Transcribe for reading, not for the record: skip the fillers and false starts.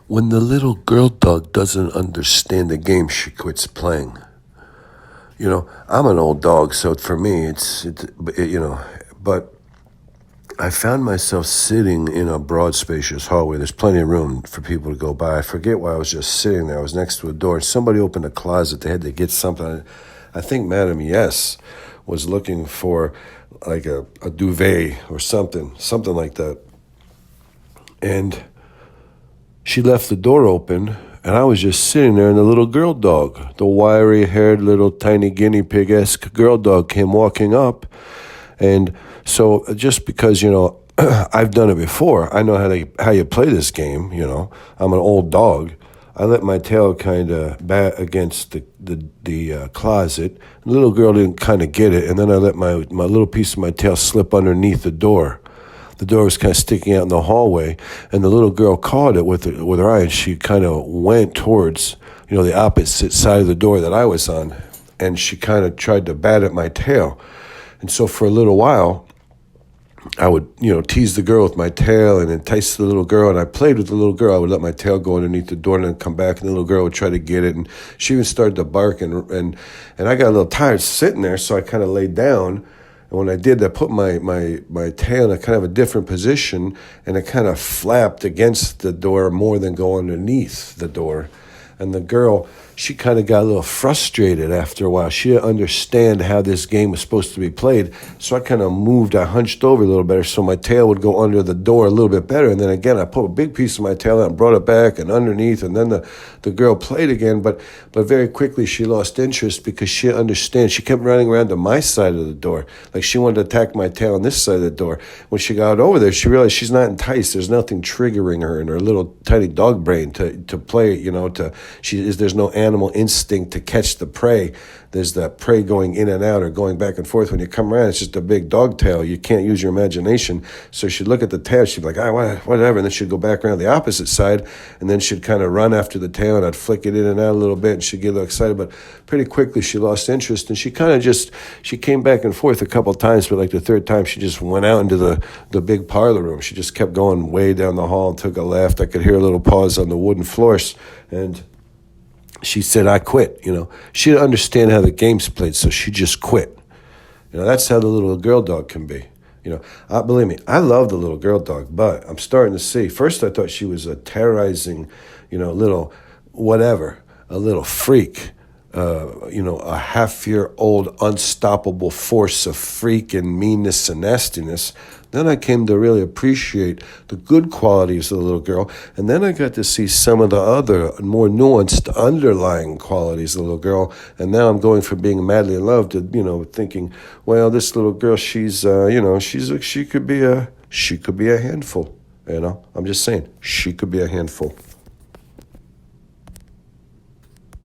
When the little girl dog doesn't understand the game, she quits playing. I'm an old dog, so for me, but I found myself sitting in a broad, spacious hallway. There's plenty of room for people to go by. I forget why I was just sitting there. I was next to a door, and somebody opened a closet. They had to get something. I think Madam Yes was looking for like a duvet or something like that. And she left the door open, and I was just sitting there, and the little girl dog, the wiry-haired little tiny guinea pig-esque girl dog came walking up. And so just because, I've done it before, I know how you play this game, I'm an old dog. I let my tail kind of bat against the closet. The little girl didn't kind of get it, and then I let my little piece of my tail slip underneath the door. The door was kind of sticking out in the hallway, and the little girl caught it with her eye, and she kind of went towards, the opposite side of the door that I was on, and she kind of tried to bat at my tail. And so for a little while, I would, tease the girl with my tail and entice the little girl, and I played with the little girl. I would let my tail go underneath the door and then come back, and the little girl would try to get it, and she even started to bark, and I got a little tired sitting there, so I kind of laid down. And when I did, I put my tail in a kind of a different position, and it kind of flapped against the door more than go underneath the door. And the girl, she kind of got a little frustrated after a while. She didn't understand how this game was supposed to be played. So I hunched over a little better so my tail would go under the door a little bit better. And then again, I put a big piece of my tail out and brought it back and underneath. And then the girl played again. But very quickly she lost interest because she didn't understand. She kept running around to my side of the door. Like she wanted to attack my tail on this side of the door. When she got over there, she realized she's not enticed. There's nothing triggering her in her little tiny dog brain to play, there's no animal instinct to catch the prey. There's that prey going in and out or going back and forth. When you come around, it's just a big dog tail. You can't use your imagination. So she'd look at the tail, she'd be like, whatever. And then she'd go back around the opposite side, and then she'd kind of run after the tail, and I'd flick it in and out a little bit, and she'd get a little excited. But pretty quickly, she lost interest, and she came back and forth a couple of times, but like the third time, she just went out into the big parlor room. She just kept going way down the hall and took a left. I could hear her little paws on the wooden floors, and she said, I quit, She didn't understand how the game's played, so she just quit. That's how the little girl dog can be. Believe me, I love the little girl dog, but I'm starting to see. First, I thought she was a terrorizing, little whatever, a little freak, a half-year-old unstoppable force of freak and meanness and nastiness. Then I came to really appreciate the good qualities of the little girl, and then I got to see some of the other more nuanced underlying qualities of the little girl, and now I'm going from being madly in love to, thinking, well, this little girl, she could be a handful, I'm just saying, she could be a handful.